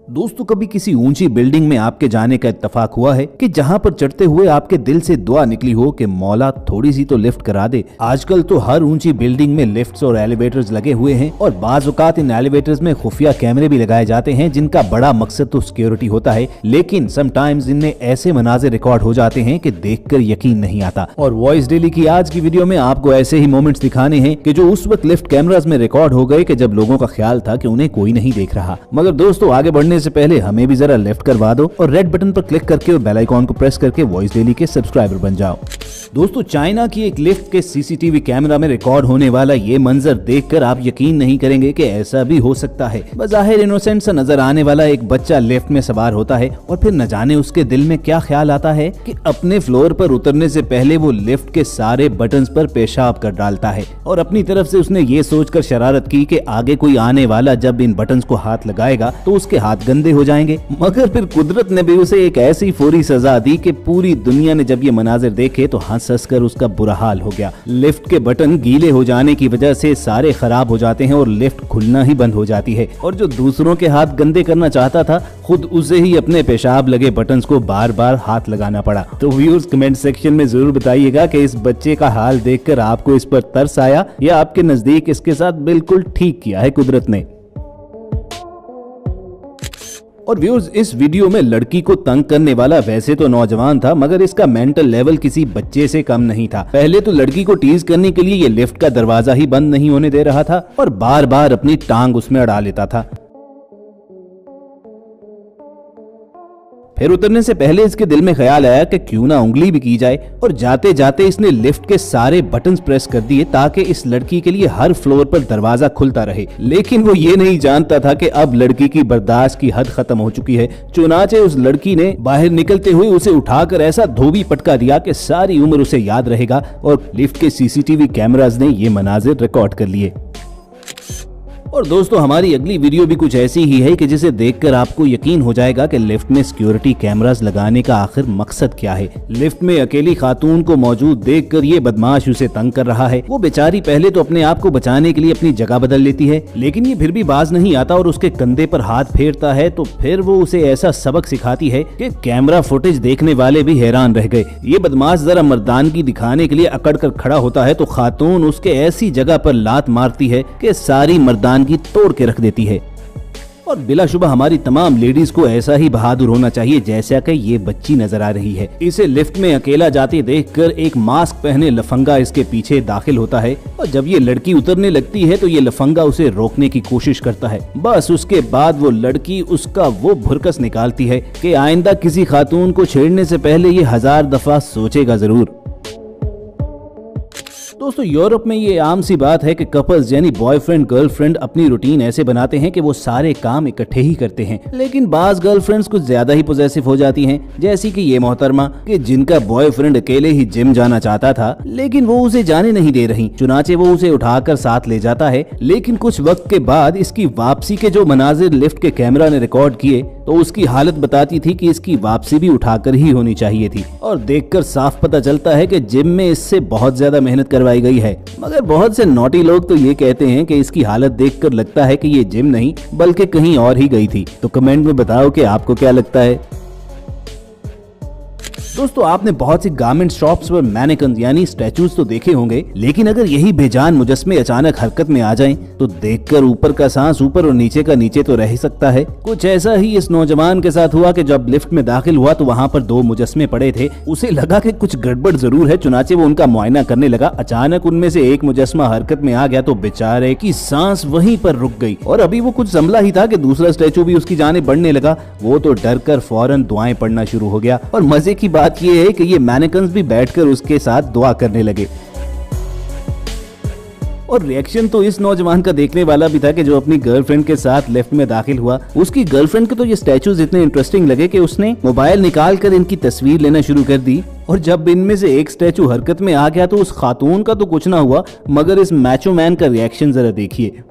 दोस्तों, कभी किसी ऊंची बिल्डिंग में आपके जाने का इत्तेफाक हुआ है कि जहां पर चढ़ते हुए आपके दिल से दुआ निकली हो कि मौला थोड़ी सी तो लिफ्ट करा दे। आजकल तो हर ऊंची बिल्डिंग में लिफ्ट्स और एलिवेटर्स लगे हुए हैं और बाज औकात इन एलिवेटर्स में खुफिया कैमरे भी लगाए जाते हैं जिनका बड़ा मकसद तो सिक्योरिटी होता है, लेकिन समटाइम्स इनमें ऐसे मनाजिर रिकॉर्ड हो जाते हैं कि देखकर यकीन नहीं आता। और वॉइस डेली की आज की वीडियो में आपको ऐसे ही मोमेंट्स दिखाने हैं कि जो उस वक्त लिफ्ट कैमरास में रिकॉर्ड हो गए कि जब लोगों का ख्याल था कि उन्हें कोई नहीं देख रहा। मगर दोस्तों, आगे बढ़ने से पहले हमें भी जरा लेफ्ट करवा दो और रेड बटन पर क्लिक करके और बेल आइकॉन को प्रेस करके वॉइस डेली के सब्सक्राइबर बन जाओ। दोस्तों, चाइना की एक लिफ्ट के सीसीटीवी कैमरा में रिकॉर्ड होने वाला ये मंजर देखकर आप यकीन नहीं करेंगे कि ऐसा भी हो सकता है। बज़ाहिर इनोसेंट सा नजर आने वाला एक बच्चा लिफ्ट में सवार होता है और फिर न जाने उसके दिल में क्या ख्याल आता है कि अपने फ्लोर पर उतरने से पहले वो लिफ्ट के सारे बटन्स पर पेशाब कर डालता है और अपनी तरफ से उसने ये सोचकर शरारत की कि आगे कोई आने वाला जब इन बटन्स को हाथ लगाएगा तो उसके हाथ गंदे हो जाएंगे। मगर फिर कुदरत ने भी उसे एक ऐसी फौरी सजा दी कि पूरी दुनिया ने जब ये मनाजिर देखे तो हंस कर उसका बुरा हाल हो गया। लिफ्ट के बटन गीले हो जाने की वजह से सारे खराब हो जाते हैं और लिफ्ट खुलना ही बंद हो जाती है और जो दूसरों के हाथ गंदे करना चाहता था खुद उसे ही अपने पेशाब लगे बटन्स को बार बार हाथ लगाना पड़ा। तो व्यूअर्स, कमेंट सेक्शन में जरूर बताइएगा कि इस बच्चे का हाल देखकर आपको इस पर तरस आया या आपके नजदीक इसके साथ बिल्कुल ठीक किया है कुदरत ने। और व्यूअर्स, इस वीडियो में लड़की को तंग करने वाला वैसे तो नौजवान था मगर इसका मेंटल लेवल किसी बच्चे से कम नहीं था। पहले तो लड़की को टीज करने के लिए ये लिफ्ट का दरवाजा ही बंद नहीं होने दे रहा था और बार बार अपनी टांग उसमें अड़ा लेता था। फिर उतरने से पहले इसके दिल में ख्याल आया कि क्यों ना उंगली भी की जाए और जाते जाते इसने लिफ्ट के सारे बटन्स प्रेस कर दिए ताकि इस लड़की के लिए हर फ्लोर पर दरवाजा खुलता रहे। लेकिन वो ये नहीं जानता था कि अब लड़की की बर्दाश्त की हद खत्म हो चुकी है। चुनाचे उस लड़की ने बाहर निकलते हुए उसे उठाकर ऐसा धोबी पटका दिया कि सारी उम्र उसे याद रहेगा और लिफ्ट के सीसीटीवी कैमरास ने ये मनाजिर रिकॉर्ड कर लिए। और दोस्तों, हमारी अगली वीडियो भी कुछ ऐसी ही है कि जिसे देखकर आपको यकीन हो जाएगा कि लिफ्ट में सिक्योरिटी कैमरास लगाने का आखिर मकसद क्या है। लिफ्ट में अकेली खातून को मौजूद देखकर ये बदमाश उसे तंग कर रहा है। वो बेचारी पहले तो अपने आप को बचाने के लिए अपनी जगह बदल लेती है, लेकिन ये फिर भी बाज नहीं आता और उसके कंधे पर हाथ फेरता है तो फिर वो उसे ऐसा सबक सिखाती है कि कैमरा फुटेज देखने वाले भी हैरान रह गए। ये बदमाश जरा मर्दानगी दिखाने के लिए अकड़ कर खड़ा होता है तो खातून उसके ऐसी जगह पर लात मारती है कि सारी मर्दान की तोड़ के रख देती है। और बिलाशुबा हमारी तमाम लेडीज को ऐसा ही बहादुर होना चाहिए जैसा कि ये बच्ची नजर आ रही है। इसे लिफ्ट में अकेला जाते देखकर एक मास्क पहने लफंगा इसके पीछे दाखिल होता है और जब ये लड़की उतरने लगती है तो ये लफंगा उसे रोकने की कोशिश करता है। बस उसके बाद वो लड़की उसका वो भुरकस निकालती है कि आइंदा किसी खातून को छेड़ने से पहले ये 1000 दफा सोचेगा जरूर। दोस्तों, यूरोप में ये आम सी बात है कि कपल्स यानी बॉयफ्रेंड गर्लफ्रेंड अपनी रूटीन ऐसे बनाते हैं कि वो सारे काम इकट्ठे ही करते हैं। लेकिन बाज गर्लफ्रेंड्स कुछ ज्यादा ही पॉसेसिव हो जाती हैं, जैसी कि ये मोहतरमा कि जिनका बॉयफ्रेंड अकेले ही जिम जाना चाहता था लेकिन वो उसे जाने नहीं दे रही। चुनाचे वो उसे उठाकर साथ ले जाता है, लेकिन कुछ वक्त के बाद इसकी वापसी के जो मनाजिर लिफ्ट के कैमरा ने रिकॉर्ड किए तो उसकी हालत बताती थी कि इसकी वापसी भी उठाकर ही होनी चाहिए थी। और देखकर साफ पता चलता है कि जिम में इससे बहुत ज्यादा मेहनत करवाई गई है। मगर बहुत से नॉटी लोग तो ये कहते हैं कि इसकी हालत देखकर लगता है कि ये जिम नहीं बल्कि कहीं और ही गई थी। तो कमेंट में बताओ कि आपको क्या लगता है। दोस्तों, आपने बहुत सी गारमेंट शॉप्स पर मैनेकन यानी स्टैचूज तो देखे होंगे, लेकिन अगर यही बेजान मुजस्मे अचानक हरकत में आ जाएं तो देखकर ऊपर का सांस ऊपर और नीचे का नीचे तो रह ही सकता है। कुछ ऐसा ही इस नौजवान के साथ हुआ कि जब लिफ्ट में दाखिल हुआ तो वहाँ पर 2 मुजस्मे पड़े थे। उसे लगा कि कुछ गड़बड़ जरूर है, चुनाचे वो उनका मुआयना करने लगा। अचानक उनमें से एक मुजस्मा हरकत में आ गया तो बेचारे की सांस वहीं पर रुक गई और अभी वो कुछ संभला ही था कि दूसरा स्टैचू भी उसकी जाने बढ़ने लगा। वो तो डर कर फौरन दुआएं पढ़ना शुरू हो गया और मजे की बात ये है कि ये मैनेकन्स भी बैठकर उसके साथ दुआ करने लगे। और रिएक्शन तो इस नौजवान का देखने वाला भी था कि जो अपनी गर्लफ्रेंड के साथ लिफ्ट में दाखिल हुआ। उसकी गर्लफ्रेंड को तो ये स्टैचूज इतने इंटरेस्टिंग लगे कि उसने मोबाइल निकालकर इनकी तस्वीर लेना शुरू कर दी। और जब इनमें से एक स्टैचू हरकत में आ गया तो उस खातून का तो कुछ ना हुआ, मगर इस मैचो मैन का रिएक्शन जरा देखिए।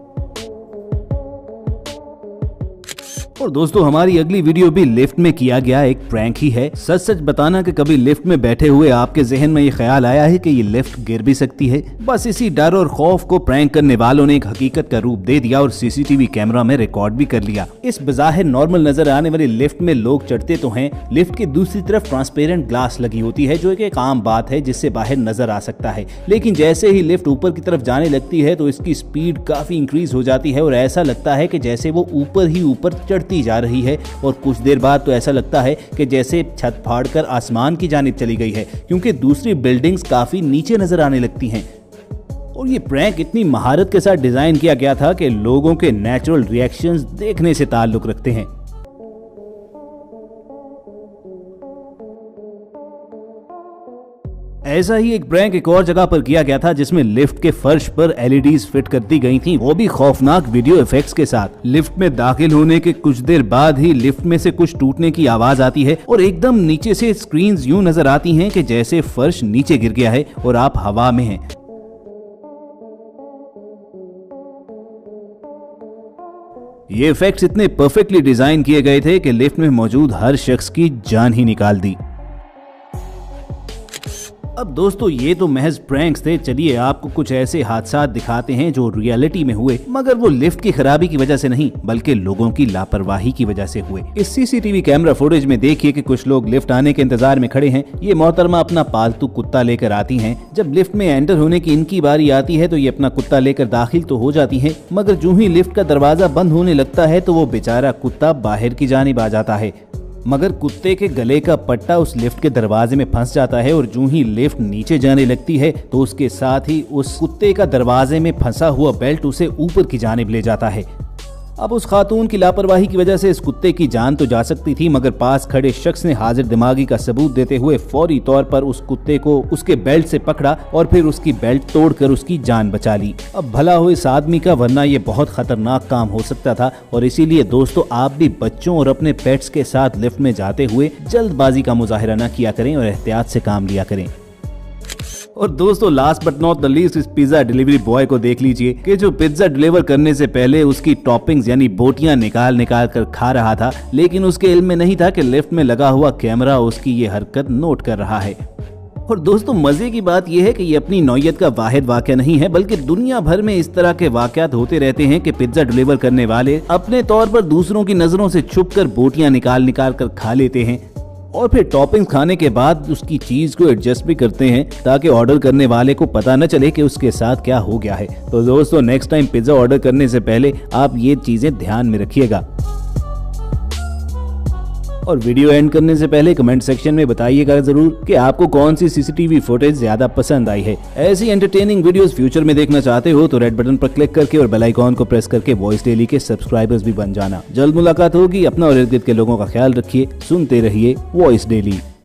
और दोस्तों हमारी अगली वीडियो भी लिफ्ट में किया गया एक प्रैंक ही है। सच सच बताना कि कभी लिफ्ट में बैठे हुए आपके जहन में ये ख्याल आया है कि ये लिफ्ट गिर भी सकती है? बस इसी डर और खौफ को प्रैंक करने वालों ने एक हकीकत का रूप दे दिया और सीसीटीवी कैमरा में रिकॉर्ड भी कर लिया। इस बज़ाहिर नॉर्मल नजर आने वाली लिफ्ट में लोग चढ़ते तो हैं, लिफ्ट की दूसरी तरफ ट्रांसपेरेंट ग्लास लगी होती है जो एक आम बात है जिससे बाहर नजर आ सकता है। लेकिन जैसे ही लिफ्ट ऊपर की तरफ जाने लगती है तो इसकी स्पीड काफी इंक्रीज हो जाती है और ऐसा लगता है कि जैसे वो ऊपर ही ऊपर चढ़ती जा रही है और कुछ देर बाद तो ऐसा लगता है कि जैसे छत फाड़कर आसमान की जानिब चली गई है, क्योंकि दूसरी बिल्डिंग्स काफी नीचे नजर आने लगती हैं। और ये प्रैंक इतनी महारत के साथ डिजाइन किया गया था कि लोगों के नेचुरल रिएक्शंस देखने से ताल्लुक रखते हैं। ऐसा ही एक प्रैंक एक और जगह पर किया गया था जिसमें लिफ्ट के फर्श पर एलईडीज फिट कर दी गई थी, वो भी खौफनाक वीडियो इफेक्ट्स के साथ। लिफ्ट में दाखिल होने के कुछ देर बाद ही लिफ्ट में से कुछ टूटने की आवाज आती है और एकदम नीचे से स्क्रीन्स यूं नजर आती हैं कि जैसे फर्श नीचे गिर गया है और आप हवा में हैं। ये इफेक्ट्स इतने परफेक्टली डिजाइन किए गए थे कि लिफ्ट में मौजूद हर शख्स की जान ही निकाल दी। अब दोस्तों ये तो महज प्रैंक्स थे, चलिए आपको कुछ ऐसे हादसा दिखाते हैं जो रियलिटी में हुए, मगर वो लिफ्ट की खराबी की वजह से नहीं बल्कि लोगों की लापरवाही की वजह से हुए। इस सीसीटीवी कैमरा फुटेज में देखिए कि कुछ लोग लिफ्ट आने के इंतजार में खड़े हैं। ये मोहतरमा अपना पालतू कुत्ता लेकर आती हैं। जब लिफ्ट में एंटर होने की इनकी बारी आती है तो ये अपना कुत्ता लेकर दाखिल तो हो जाती है, मगर जो ही लिफ्ट का दरवाजा बंद होने लगता है तो वो बेचारा कुत्ता बाहर की जानिब आ जाता है, मगर कुत्ते के गले का पट्टा उस लिफ्ट के दरवाजे में फंस जाता है और जो ही लिफ्ट नीचे जाने लगती है तो उसके साथ ही उस कुत्ते का दरवाजे में फंसा हुआ बेल्ट उसे ऊपर की जानिब ले जाता है। अब उस खातून की लापरवाही की वजह से इस कुत्ते की जान तो जा सकती थी, मगर पास खड़े शख्स ने हाजिर दिमागी का सबूत देते हुए फौरी तौर पर उस कुत्ते को उसके बेल्ट से पकड़ा और फिर उसकी बेल्ट तोड़कर उसकी जान बचा ली। अब भला हो इस आदमी का, वरना ये बहुत खतरनाक काम हो सकता था। और इसीलिए दोस्तों आप भी बच्चों और अपने पेट्स के साथ लिफ्ट में जाते हुए जल्दबाजी का मुजाहिरा न किया करें और एहतियात से काम लिया करें। और दोस्तों last but not the least, इस पिज्जा डिलीवरी बॉय को देख लीजिए कि जो पिज्जा डिलीवर करने से पहले उसकी टॉपिंग्स यानी बोटियां निकाल निकाल कर खा रहा था, लेकिन उसके इल्म में नहीं था कि लिफ्ट में लगा हुआ कैमरा उसकी ये हरकत नोट कर रहा है। और दोस्तों मजे की बात यह है कि ये अपनी नौयत का वाहिद वाक़या नहीं है, बल्कि दुनिया भर में इस तरह के वाक़यात होते रहते हैं कि पिज्जा डिलीवर करने वाले अपने तौर पर दूसरों की नजरों से छुपकर बोटियां निकाल निकाल कर खा लेते हैं और फिर टॉपिंग खाने के बाद उसकी चीज को एडजस्ट भी करते हैं ताकि ऑर्डर करने वाले को पता न चले कि उसके साथ क्या हो गया है। तो दोस्तों नेक्स्ट टाइम पिज्जा ऑर्डर करने से पहले आप ये चीजें ध्यान में रखिएगा। और वीडियो एंड करने से पहले कमेंट सेक्शन में बताइएगा जरूर कि आपको कौन सी सीसीटीवी फुटेज ज्यादा पसंद आई है। ऐसी एंटरटेनिंग वीडियोस फ्यूचर में देखना चाहते हो तो रेड बटन पर क्लिक करके और बेल आइकॉन को प्रेस करके वॉइस डेली के सब्सक्राइबर्स भी बन जाना। जल्द मुलाकात होगी। अपना और इर्द गिर्द के लोगों का ख्याल रखिए। सुनते रहिए वॉइस डेली।